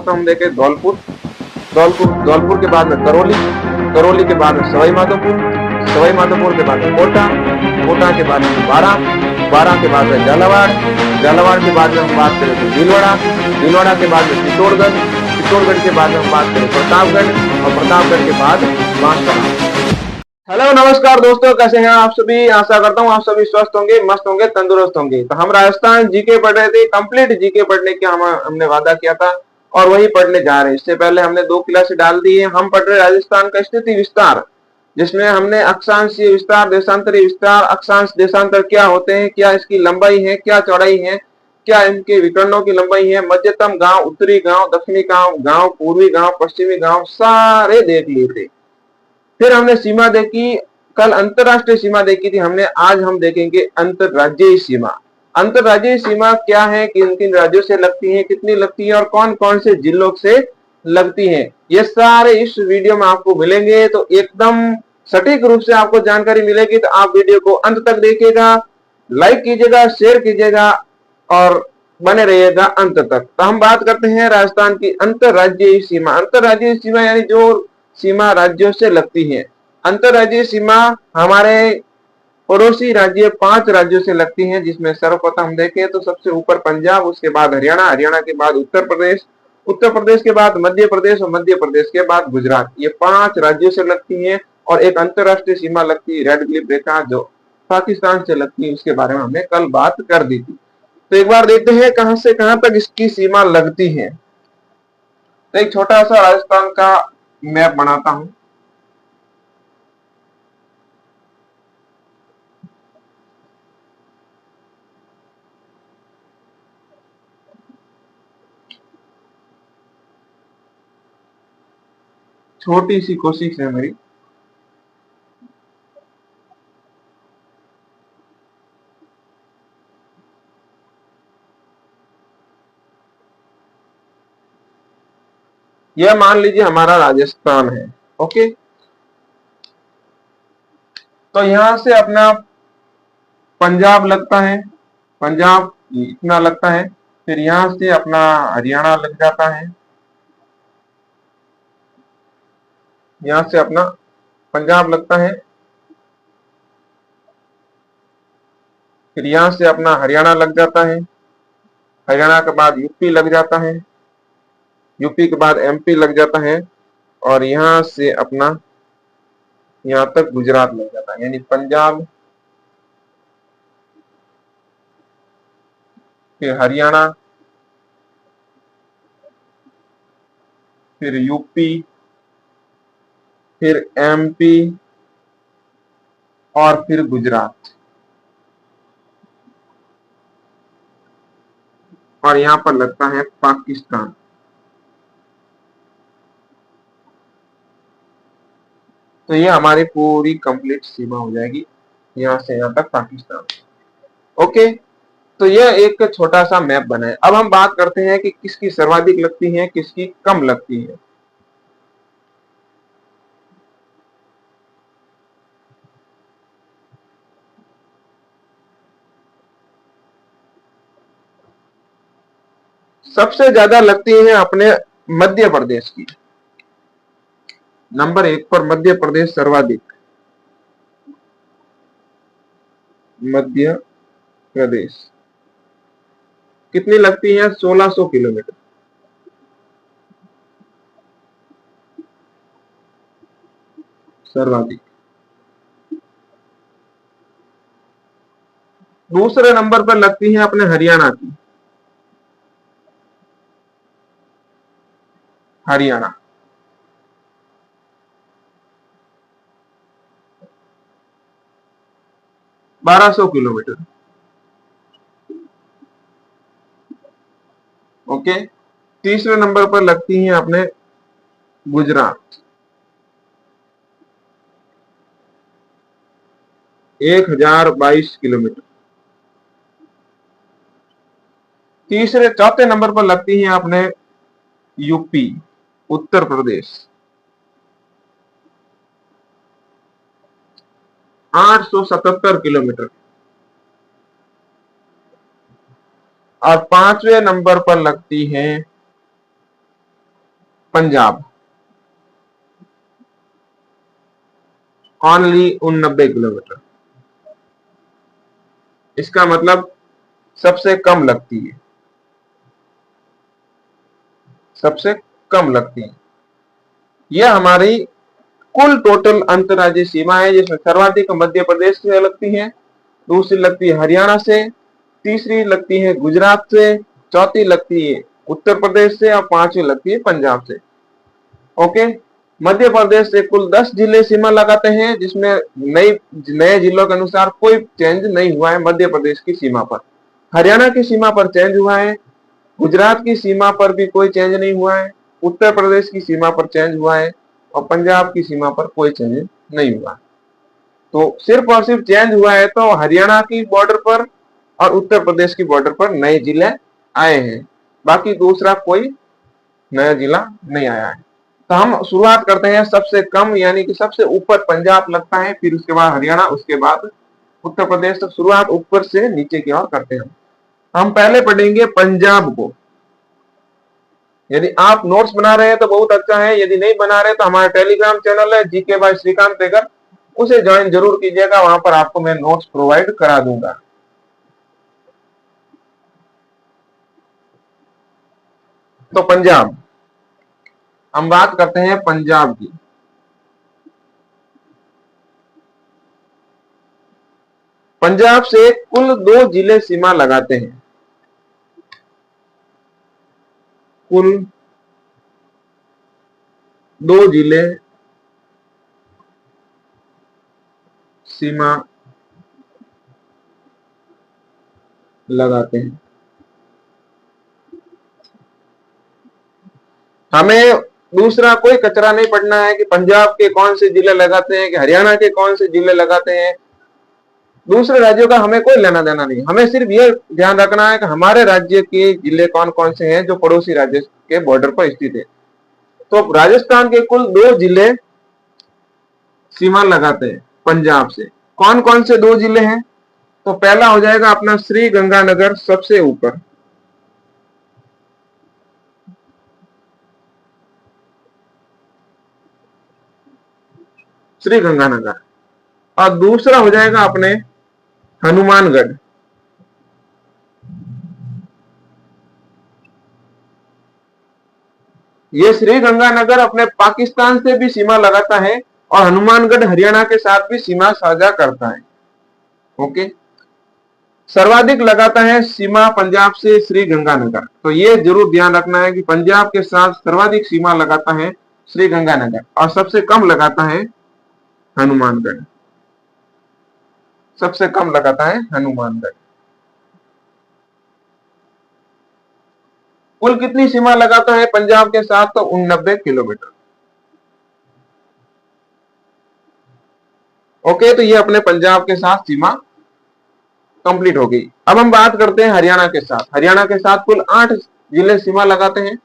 सर्वप्रथम हम देखें धौलपुर, धौलपुर के बाद में करौली के बाद में सवाई माधोपुर के बाद में कोटा के बाद में बारां के बाद में झालावाड़ के बाद में हम बात करें तो भीलवाड़ा के बाद में चित्तौड़गढ़ के बाद में हम बात करें प्रतापगढ़ और प्रतापगढ़ के बाद बांसवाड़ा। हेलो नमस्कार दोस्तों, कैसे हैं आप सभी। आशा करता हूँ आप सभी स्वस्थ होंगे, मस्त होंगे, तंदुरुस्त होंगे। तो हम राजस्थान जीके पढ़ रहे थे, कंप्लीट जीके पढ़ने का हमने वादा किया था और वही पढ़ने जा रहे हैं। इससे पहले हमने 2 क्लासें डाल दी है। हम पढ़ रहे राजस्थान का स्थिति विस्तार, जिसमें हमने अक्षांशीय विस्तार, देशांतरीय विस्तार, अक्षांश देशांतर क्या होते हैं, क्या इसकी लंबाई है, क्या चौड़ाई है, क्या इनके विकर्णों की लंबाई है, मध्यतम गांव, उत्तरी गांव, दक्षिणी गांव, पूर्वी गांव, पश्चिमी गांव, सारे देख लिए थे। फिर हमने सीमा देखी, कल अंतरराष्ट्रीय सीमा देखी थी हमने। आज हम देखेंगे अंतरराज्यीय सीमा। अंतरराज्यीय सीमा क्या है, किन किन राज्यों से लगती है, कितनी लगती है और कौन कौन से जिलों से लगती है, ये सारे इस वीडियो में आपको मिलेंगे। तो एकदम सटीक रूप से आपको जानकारी मिलेगी। तो आप वीडियो को अंत तक देखिएगा, लाइक कीजिएगा, शेयर कीजिएगा और बने रहिएगा अंत तक। तो हम बात करते हैं राजस्थान की अंतरराज्यीय सीमा। अंतरराज्यीय सीमा यानी जो सीमा राज्यों से लगती है। अंतरराज्यीय सीमा हमारे पड़ोसी राज्य 5 राज्यों से लगती हैं, जिसमें सर्वप्रथम हम देखें तो सबसे ऊपर पंजाब, उसके बाद हरियाणा, हरियाणा के बाद उत्तर प्रदेश, उत्तर प्रदेश के बाद मध्य प्रदेश और मध्य प्रदेश के बाद गुजरात। ये 5 राज्यों से लगती हैं। और एक अंतरराष्ट्रीय सीमा लगती है रेड क्लिफ रेखा, जो पाकिस्तान से लगती है। उसके बारे में हमने कल बात कर दी थी। तो एक बार देखते हैं कहां से कहां तक इसकी सीमा लगती है। तो एक छोटा सा राजस्थान का मैप बनाता हूं। छोटी सी कोशिश है मेरी। यह मान लीजिए हमारा राजस्थान है। ओके, तो यहां से अपना पंजाब लगता है, पंजाब इतना लगता है। फिर यहां से अपना हरियाणा लग जाता है, यहां से अपना पंजाब लगता है। फिर यहां से अपना हरियाणा लग जाता है, हरियाणा के बाद यूपी लग जाता है, यूपी के बाद एमपी लग जाता है। और यहां से अपना यहां तक गुजरात लग जाता है। यानी पंजाब, फिर हरियाणा, फिर यूपी, फिर एमपी और फिर गुजरात। और यहां पर लगता है पाकिस्तान। तो ये हमारी पूरी कंप्लीट सीमा हो जाएगी, यहां से यहां तक पाकिस्तान। ओके, तो यह एक छोटा सा मैप बना है। अब हम बात करते हैं कि किसकी सर्वाधिक लगती है, किसकी कम लगती है। सबसे ज्यादा लगती है अपने मध्य प्रदेश की। नंबर 1 पर मध्य प्रदेश सर्वाधिक, मध्य प्रदेश। कितनी लगती है? 1600 किलोमीटर सर्वाधिक। दूसरे नंबर पर लगती है अपने हरियाणा की, हरियाणा 1200 किलोमीटर। ओके, तीसरे नंबर पर लगती है अपने गुजरात, 1022 किलोमीटर। चौथे नंबर पर लगती है अपने यूपी, उत्तर प्रदेश, 877 किलोमीटर। और 5वें नंबर पर लगती है पंजाब ओनली 89 किलोमीटर। इसका मतलब सबसे कम लगती है, सबसे कम लगती है। यह हमारी कुल टोटल अंतर्राज्यीय सीमा है, जिसमें सर्वाधिक मध्य प्रदेश से लगती है, दूसरी लगती है हरियाणा से, तीसरी लगती है गुजरात से, चौथी लगती है उत्तर प्रदेश से और पांचवी लगती है पंजाब से। ओके, मध्य प्रदेश से कुल 10 जिले सीमा लगाते हैं, जिसमें नए जिलों के अनुसार कोई चेंज नहीं हुआ है मध्य प्रदेश की सीमा पर। हरियाणा की सीमा पर चेंज हुआ है, गुजरात की सीमा पर भी कोई चेंज नहीं हुआ है, उत्तर प्रदेश की सीमा पर चेंज हुआ है और पंजाब की सीमा पर कोई चेंज नहीं हुआ। तो सिर्फ और सिर्फ चेंज हुआ है तो हरियाणा की बॉर्डर पर और उत्तर प्रदेश की बॉर्डर पर नए जिले आए हैं, बाकी दूसरा कोई नया जिला नहीं आया है। तो हम शुरुआत करते हैं सबसे कम यानी कि सबसे ऊपर पंजाब लगता है, फिर उसके बाद हरियाणा, उसके बाद उत्तर प्रदेश। तो शुरुआत ऊपर से नीचे की ओर करते हैं। हम पहले पढ़ेंगे पंजाब को। यदि आप नोट्स बना रहे हैं तो बहुत अच्छा है, यदि नहीं बना रहे तो हमारा टेलीग्राम चैनल है जीके बाय श्रीकांत टेगर, उसे ज्वाइन जरूर कीजिएगा, वहां पर आपको मैं नोट्स प्रोवाइड करा दूंगा। तो पंजाब, हम बात करते हैं पंजाब की। पंजाब से कुल 2 जिले सीमा लगाते हैं, कुल 2 जिले सीमा लगाते हैं। हमें दूसरा कोई कचरा नहीं पड़ना है कि पंजाब के कौन से जिले लगाते हैं कि हरियाणा के कौन से जिले लगाते हैं, दूसरे राज्यों का हमें कोई लेना देना नहीं। हमें सिर्फ यह ध्यान रखना है कि हमारे राज्य के जिले कौन कौन से हैं जो पड़ोसी राज्य के बॉर्डर पर स्थित है। तो राजस्थान के कुल 2 जिले सीमा लगाते हैं पंजाब से। कौन कौन से 2 जिले हैं? तो पहला हो जाएगा अपना श्री गंगानगर, सबसे ऊपर, श्री गंगानगर, और दूसरा हो जाएगा अपने हनुमानगढ़। ये श्री गंगानगर अपने पाकिस्तान से भी सीमा लगाता है और हनुमानगढ़ हरियाणा के साथ भी सीमा साझा करता है। ओके, सर्वाधिक लगाता है सीमा पंजाब से श्री गंगानगर। तो ये जरूर ध्यान रखना है कि पंजाब के साथ सर्वाधिक सीमा लगाता है श्री गंगानगर और सबसे कम लगाता है हनुमानगढ़, सबसे कम लगाता है हनुमानगढ़। कुल कितनी सीमा लगाता है पंजाब के साथ? तो 89 किलोमीटर। ओके, तो ये अपने पंजाब के साथ सीमा कंप्लीट हो गई। अब हम बात करते हैं हरियाणा के साथ। हरियाणा के साथ कुल 8 जिले सीमा लगाते हैं।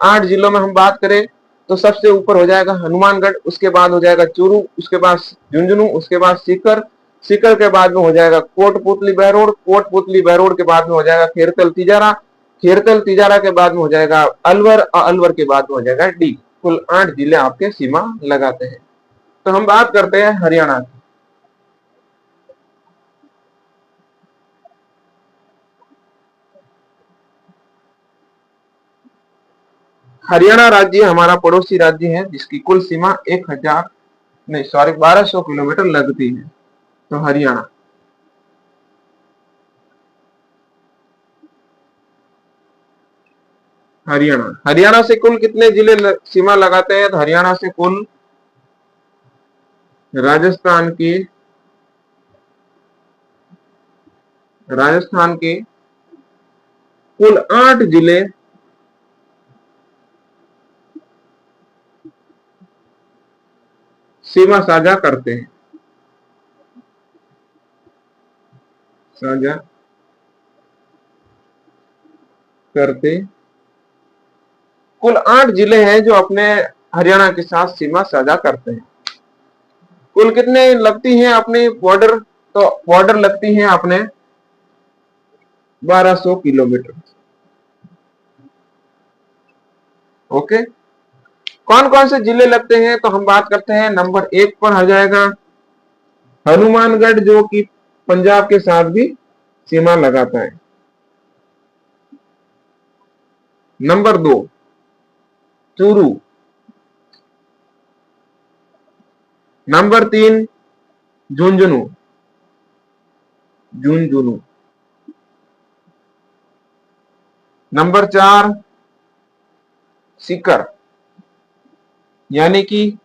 8 जिलों में हम बात करें तो सबसे ऊपर हो जाएगा हनुमानगढ़, उसके बाद हो जाएगा चूरू, उसके बाद झुंझुनू, उसके बाद सीकर, सीकर के बाद में हो जाएगा कोटपुतली बहरोड, कोटपुतली बहरोड के बाद में हो जाएगा खेरतल तिजारा, खेरतल तिजारा के बाद में हो जाएगा अलवर और अलवर के बाद में हो जाएगा डी। कुल 8 जिले आपके सीमा लगाते हैं। तो हम बात करते हैं हरियाणा की। हरियाणा राज्य हमारा पड़ोसी राज्य है, जिसकी कुल सीमा 1200 किलोमीटर लगती है। तो हरियाणा, हरियाणा हरियाणा से कुल कितने जिले सीमा लगाते हैं? तो हरियाणा से कुल राजस्थान के कुल 8 जिले सीमा साझा करते हैं, साझा करते। कुल 8 जिले हैं जो अपने हरियाणा के साथ सीमा साझा करते हैं। कुल कितने लगती हैं अपनी बॉर्डर? तो बॉर्डर लगती हैं अपने 1200 किलोमीटर। ओके, कौन कौन से जिले लगते हैं, तो हम बात करते हैं नंबर 1 पर आ जाएगा हनुमानगढ़, जो कि पंजाब के साथ भी सीमा लगाता है। Number 2 Churu. Number 3 Jhunjhunu, Jhunjhunu. Number 4 Sikar, यानी कि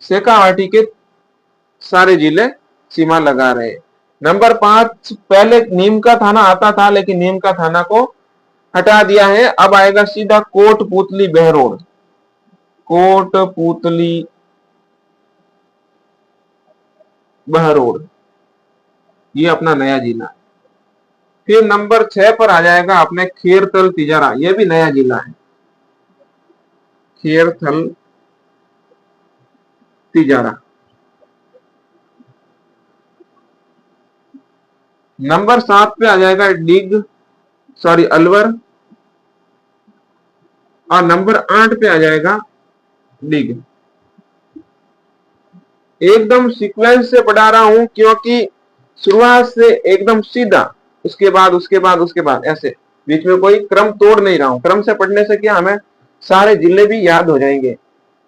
शेखावाटी के सारे जिले सीमा लगा रहे। नंबर 5 पहले नीम का थाना आता था, लेकिन नीम का थाना को हटा दिया है, अब आएगा सीधा कोटपुतली बहरोड, कोटपुतली बहरोड, ये अपना नया जिला। फिर नंबर 6 पर आ जाएगा अपने खेरथल तिजारा, ये भी नया जिला है, खेरथल तिजारा। नंबर 7 पे आ जाएगा अलवर, और नंबर 8 पे आ जाएगा डिग। एकदम सीक्वेंस से पढ़ा रहा हूं, क्योंकि शुरुआत से एकदम सीधा, उसके बाद ऐसे बीच में कोई क्रम तोड़ नहीं रहा हूं। क्रम से पढ़ने से क्या, हमें सारे जिले भी याद हो जाएंगे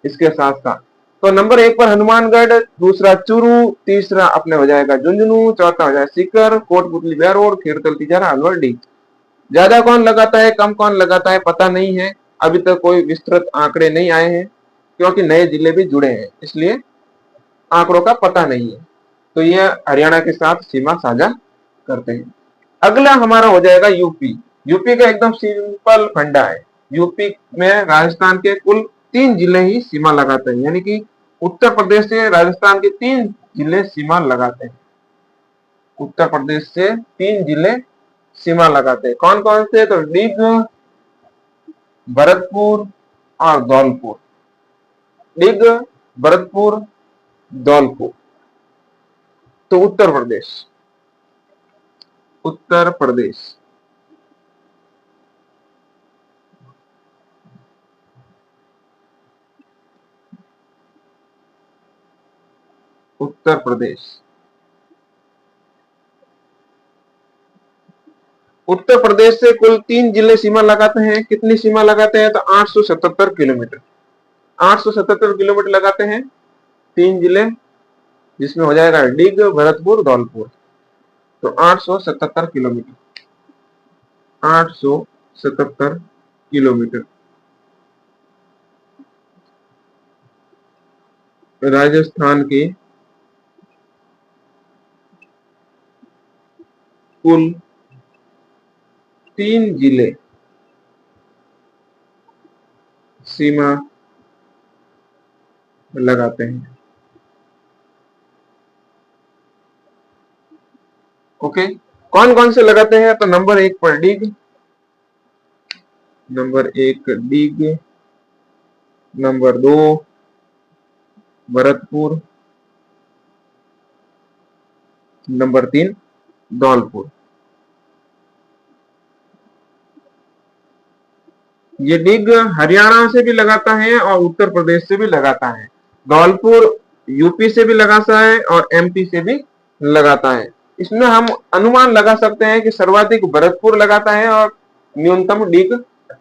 इसके साथ साथ। तो नंबर 1 पर हनुमानगढ़, दूसरा चूरू, तीसरा अपने हो जाएगा झुंझुनू, चौथा हो जाएगा सीकर, कोटपुतली बहरोड, खेरथल तिजारा, अलवर, डिग। ज्यादा कौन लगाता है, कम कौन लगाता है, पता नहीं है, अभी तक कोई विस्तृत आंकड़े नहीं आए हैं, क्योंकि नए जिले भी जुड़े हैं, इसलिए आंकड़ों का पता नहीं है। तो ये हरियाणा के साथ सीमा साझा करते हैं। अगला हमारा हो जाएगा यूपी। यूपी का एकदम सिंपल फंडा है। यूपी में राजस्थान के कुल 3 जिले ही सीमा लगाते हैं, यानी कि उत्तर प्रदेश से राजस्थान के 3 जिले सीमा लगाते हैं। उत्तर प्रदेश से 3 जिले सीमा लगाते हैं। कौन कौन से, तो डिग, भरतपुर और धौलपुर। डिग, भरतपुर, धौलपुर। तो उत्तर प्रदेश, उत्तर प्रदेश। उत्तर प्रदेश, उत्तर प्रदेश से कुल 3 जिले सीमा लगाते हैं। कितनी सीमा लगाते हैं, तो 877 किलोमीटर, 877 किलोमीटर लगाते हैं 3 जिले, जिसमें हो जाएगा डिग, भरतपुर, धौलपुर। तो 877 किलोमीटर, 877 किलोमीटर। राजस्थान के कुल 3 जिले सीमा लगाते हैं। ओके, कौन कौन से लगाते हैं, तो नंबर 1 पर डिग, नंबर 1 डिग, नंबर 2 भरतपुर, नंबर 3 धौलपुर। ये डिग हरियाणा से भी लगाता है और उत्तर प्रदेश से भी लगाता है। धौलपुर यूपी से भी लगाता है और एमपी से भी लगाता है। इसमें हम अनुमान लगा सकते हैं कि सर्वाधिक भरतपुर लगाता है और न्यूनतम डिग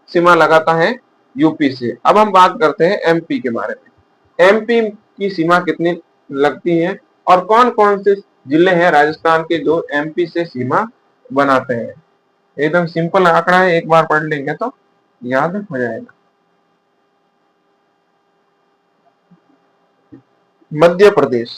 सीमा लगाता है यूपी से। अब हम बात करते हैं एमपी के बारे में। एमपी की सीमा कितनी लगती है और कौन कौन से जिले हैं राजस्थान के जो एमपी से सीमा बनाते हैं। एकदम सिंपल आंकड़ा है, एक बार पढ़ लेंगे तो याद हो जाएगा। मध्य प्रदेश,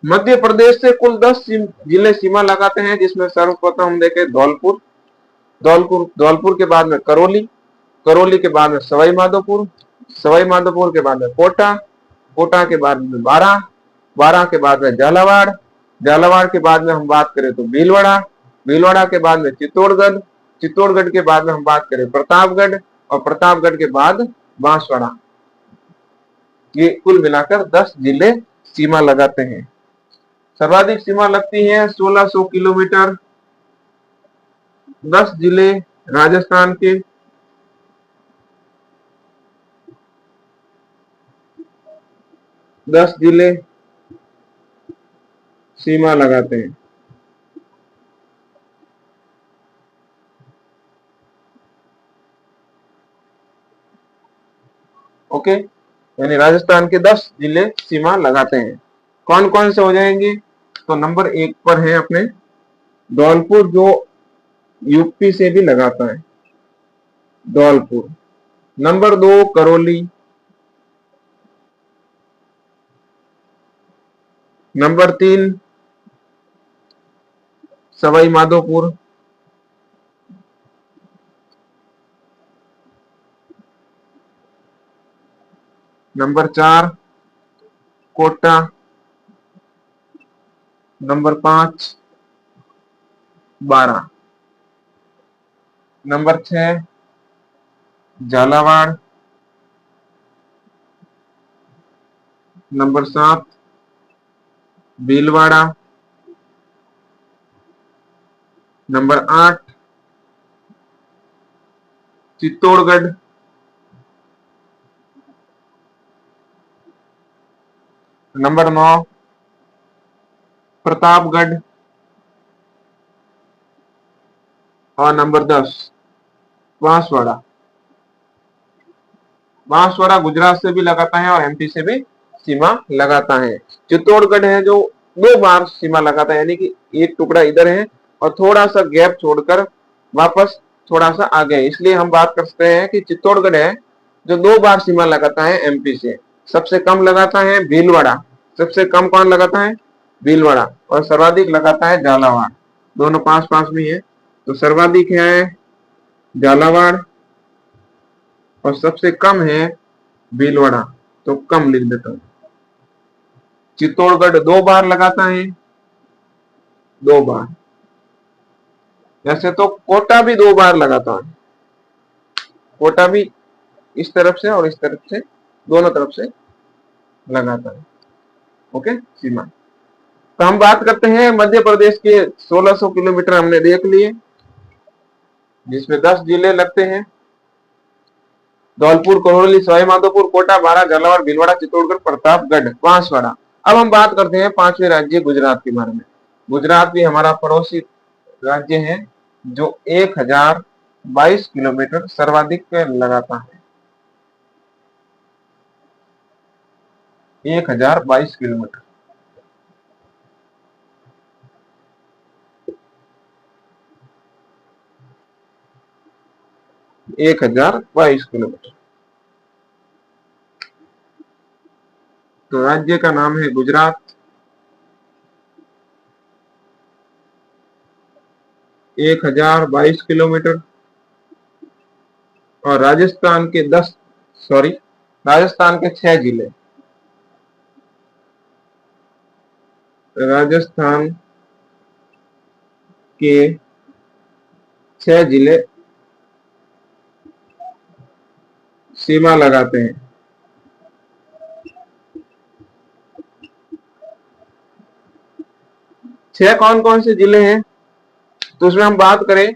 मध्य प्रदेश से कुल 10 जिले सीमा लगाते हैं, जिसमें सर्वप्रथम हम देखें धौलपुर, धौलपुर के बाद में करौली, करौली के बाद में सवाई माधोपुर, सवाई माधोपुर के बाद में कोटा, कोटा के बाद में बारां, बारां के बाद में झालावाड़, झालावाड़ के बाद में हम बात करें तो भीलवाड़ा, भीलवाड़ा के बाद में चित्तौड़गढ़, चित्तौड़गढ़ के बाद में हम बात करें प्रतापगढ़, और प्रतापगढ़ के बाद बांसवाड़ा। ये कुल मिलाकर 10 जिले सीमा लगाते हैं। सर्वाधिक सीमा लगती है 1600 किलोमीटर, 10 जिले राजस्थान के, 10 जिले सीमा लगाते हैं। ओके, यानी राजस्थान के 10 जिले सीमा लगाते हैं। कौन कौन से हो जाएंगे? तो नंबर 1 पर है अपने धौलपुर, जो यूपी से भी लगाता है, Dholpur. Number 2 Karauli. Number 3 Sawai Madhopur. Number 4 Kota. Number 5 12। Number 6 Jhalawar. Number 7 Bhilwara. Number 8 Chittorgarh. Number 9 Pratapgarh. और नंबर 10 बांसवाड़ा। बांसवाड़ा गुजरात से भी लगाता है और एमपी से भी सीमा लगाता है। चित्तौड़गढ़ है जो 2 बार सीमा लगाता है, यानी कि एक टुकड़ा इधर है और थोड़ा सा गैप छोड़कर वापस थोड़ा सा आगे है, इसलिए हम बात कर सकते हैं कि चित्तौड़गढ़ है जो 2 बार सीमा लगाता है एमपी से। सबसे कम लगाता है भीलवाड़ा। सबसे कम कौन लगाता है? भीलवाड़ा। और सर्वाधिक लगाता है झालावाड़। दोनों पास पास में है, तो सर्वाधिक है झालावाड़ और सबसे कम है भीलवाड़ा, तो कम लिख देता हूं। चित्तौड़गढ़ 2 बार लगाता है, 2 बार। वैसे तो कोटा भी 2 बार लगाता है, कोटा भी इस तरफ से और इस तरफ से, दोनों तरफ से लगाता है। ओके, सीमा। तो हम बात करते हैं मध्य प्रदेश के 1600 किलोमीटर हमने देख लिए, जिसमें 10 जिले लगते हैं, धौलपुर, करौली, सवाईमाधोपुर, कोटा, बारां, झालावाड़, भीलवाड़ा, चित्तौड़गढ़, प्रतापगढ़, बांसवाड़ा। अब हम बात करते हैं 5वें राज्य गुजरात के बारे में। गुजरात भी हमारा पड़ोसी राज्य है जो 1022 किलोमीटर सर्वाधिक लगाता है। 1022 किलोमीटर। एक 1022 किलोमीटर। तो राज्य का नाम है गुजरात। 1022 किलोमीटर। और राजस्थान के 6 जिले। राजस्थान के 6 जिले सीमा लगाते हैं। छह कौन कौन से जिले हैं? तो उसमें हम बात करें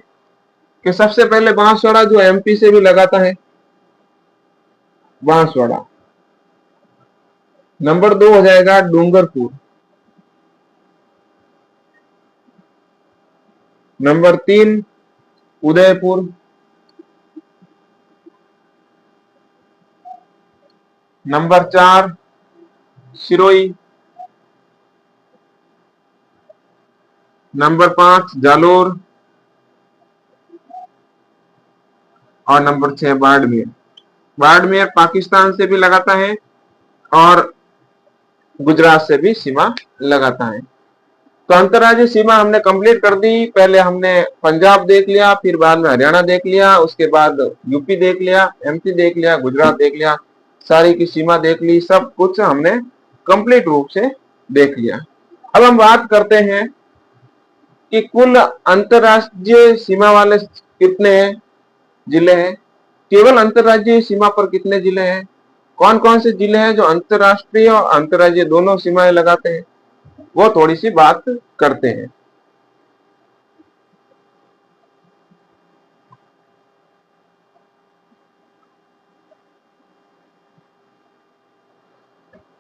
कि सबसे पहले बांसवाड़ा, जो एमपी से भी लगाता है, बांसवाड़ा। नंबर 2 हो जाएगा Dungarpur. Number 3 Udaipur. Number 4 Sirohi. Number 5 Jalore. और नंबर 6 बाड़मेर। बाड़मेर पाकिस्तान से भी लगाता है और गुजरात से भी सीमा लगाता है। तो अंतर्राज्यीय सीमा हमने कंप्लीट कर दी। पहले हमने पंजाब देख लिया, फिर बाद में हरियाणा देख लिया, उसके बाद यूपी देख लिया, एमपी देख लिया, गुजरात देख लिया, सारी की सीमा देख ली, सब कुछ हमने कंप्लीट रूप से देख लिया। अब हम बात करते हैं कि कुल अंतर्राष्ट्रीय सीमा वाले कितने जिले हैं, केवल अंतर्राज्यीय सीमा पर कितने जिले हैं, कौन कौन से जिले हैं जो अंतर्राष्ट्रीय और अंतर्राज्यीय दोनों सीमाएं लगाते हैं। वो थोड़ी सी बात करते हैं।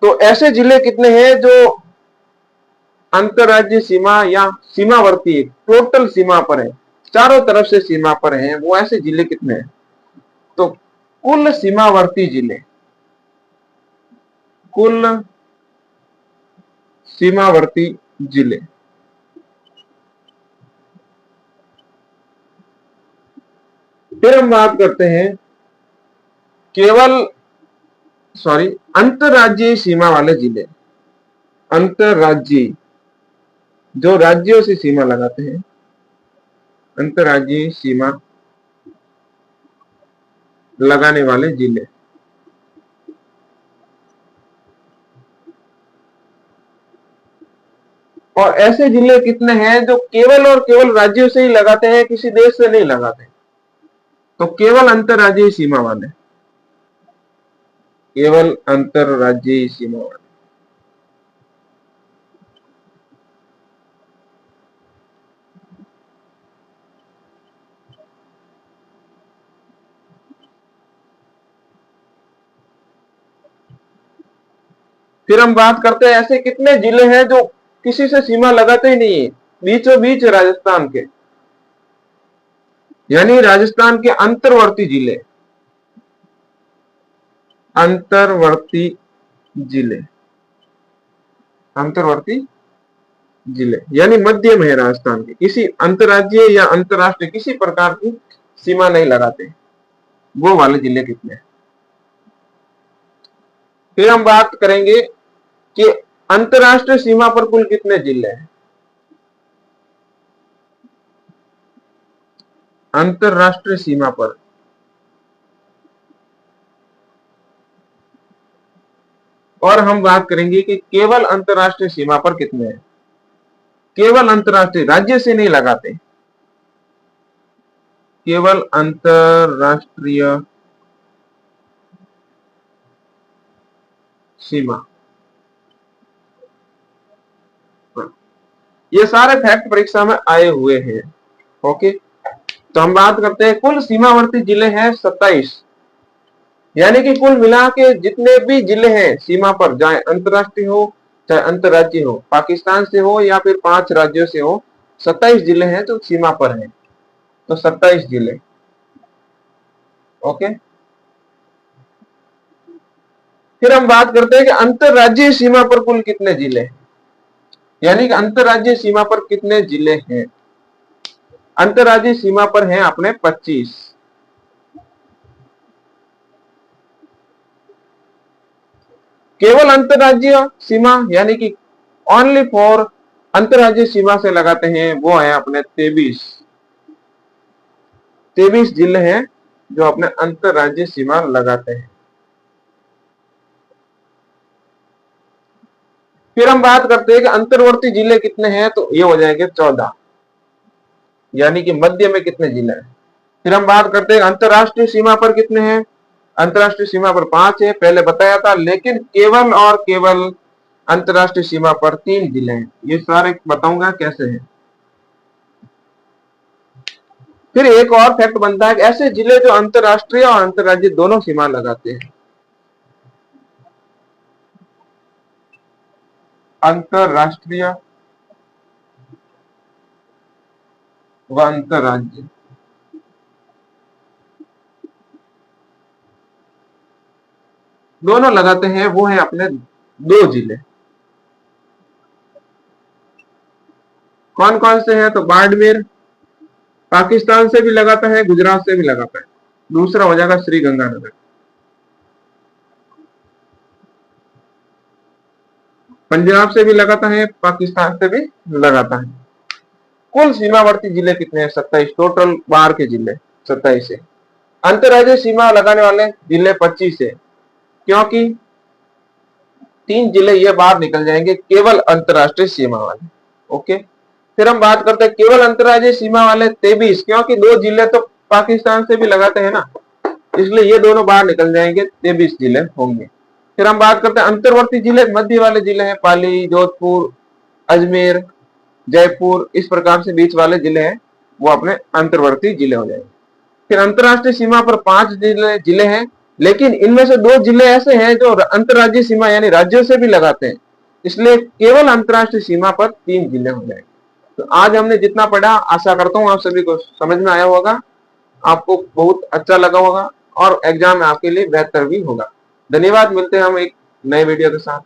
तो ऐसे जिले कितने हैं जो अंतरराज्यीय सीमा या सीमावर्ती टोटल सीमा पर है, चारों तरफ से सीमा पर हैं, वो ऐसे जिले कितने हैं? तो कुल सीमावर्ती जिले, कुल सीमावर्ती जिले, फिर हम बात करते हैं केवल अंतरराज्यीय सीमा वाले जिले। अंतरराज्यीय, जो राज्यों से सीमा लगाते हैं, अंतरराज्यीय सीमा लगाने वाले जिले। और ऐसे जिले कितने हैं जो केवल और केवल राज्यों से ही लगाते हैं, किसी देश से नहीं लगाते? तो केवल अंतरराज्यीय सीमा वाले, केवल अंतरराज्यीय सीमा वाले। फिर हम बात करते हैं ऐसे कितने जिले हैं जो किसी से सीमा लगाते ही नहीं है, बीचों बीच राजस्थान के, यानी राजस्थान के अंतर्वर्ती जिले, अंतर्वर्ती जिले, अंतर्वर्ती जिले यानी मध्य में है राजस्थान के, किसी अंतरराज्यीय या अंतरराष्ट्रीय किसी प्रकार की सीमा नहीं लगाते, वो वाले जिले कितने हैं? फिर हम बात करेंगे कि अंतरराष्ट्रीय सीमा पर कुल कितने जिले हैं? अंतरराष्ट्रीय सीमा पर, और हम बात करेंगे कि केवल अंतरराष्ट्रीय सीमा पर कितने हैं? केवल अंतरराष्ट्रीय, राज्य से नहीं लगाते, केवल अंतरराष्ट्रीय सीमा। ये सारे फैक्ट परीक्षा में आए हुए हैं। ओके, तो हम बात करते हैं कुल सीमावर्ती जिले हैं 27, यानी कि कुल मिला के जितने भी जिले हैं सीमा पर, चाहे अंतरराष्ट्रीय हो चाहे अंतरराज्यीय हो, पाकिस्तान से हो या फिर 5 राज्यों से हो, 27 जिले हैं जो सीमा पर हैं। तो 27 जिले। ओके, फिर हम बात करते हैं कि अंतरराज्यीय सीमा पर कुल कितने जिले हैं, यानी कि अंतरराज्यीय सीमा पर कितने जिले हैं? अंतरराज्यीय सीमा पर हैं अपने 25। केवल अंतरराज्यीय सीमा यानी कि ओनली फॉर अंतरराज्यीय सीमा से लगाते हैं, वो है अपने 23। 23 जिले हैं जो अपने अंतरराज्यीय सीमा लगाते हैं। फिर हम बात करते हैं कि अंतर्वर्ती जिले कितने हैं, तो ये हो जाएंगे 14, यानी कि मध्य में कितने जिले हैं। फिर हम बात करते हैं अंतरराष्ट्रीय सीमा पर कितने हैं, अंतरराष्ट्रीय सीमा पर 5 है, पहले बताया था, लेकिन केवल और केवल अंतरराष्ट्रीय सीमा पर 3 जिले हैं। ये सारे बताऊंगा कैसे हैं। फिर एक और फैक्ट बनता है कि ऐसे जिले जो अंतरराष्ट्रीय और अंतरराज्यीय दोनों सीमा लगाते हैं, अंतरराष्ट्रीय व अंतरराज्यीय दोनों लगाते हैं, वो है अपने 2 जिले। कौन कौन से हैं? तो बाड़मेर पाकिस्तान से भी लगाता है, गुजरात से भी लगाता है। दूसरा हो जाएगा श्रीगंगानगर, पंजाब से भी लगाता है, पाकिस्तान से भी लगाता है। कुल सीमावर्ती जिले कितने हैं? 27, टोटल बाहर के जिले 27 है। अंतरराज्यीय सीमा लगाने वाले जिले 25 है, क्योंकि 3 जिले ये बाहर निकल जाएंगे केवल अंतरराष्ट्रीय सीमा वाले। ओके, फिर हम बात करते हैं केवल अंतरराज्यीय सीमा वाले 23, क्योंकि 2 जिले तो पाकिस्तान से भी लगाते हैं ना, इसलिए ये दोनों बाहर निकल जाएंगे, 23 जिले होंगे। फिर हम बात करते हैं अंतर्वर्ती जिले, मध्य वाले जिले हैं पाली, जोधपुर, अजमेर, जयपुर, इस प्रकार से बीच वाले जिले हैं वो अपने अंतर्वर्ती जिले हो जाएंगे। फिर अंतर्राष्ट्रीय सीमा पर 5 जिले हैं, लेकिन इनमें से 2 जिले ऐसे हैं जो अंतर्राज्यीय सीमा यानी राज्यों से भी लगाते हैं, इसलिए केवल अंतर्राष्ट्रीय सीमा पर 3 जिले हो जाएंगे। तो आज हमने जितना पढ़ा, आशा करता हूं आप सभी को समझ में आया होगा, आपको बहुत अच्छा लगा होगा और एग्जाम में आपके लिए बेहतर भी होगा। धन्यवाद, मिलते हैं हम एक नए वीडियो के साथ।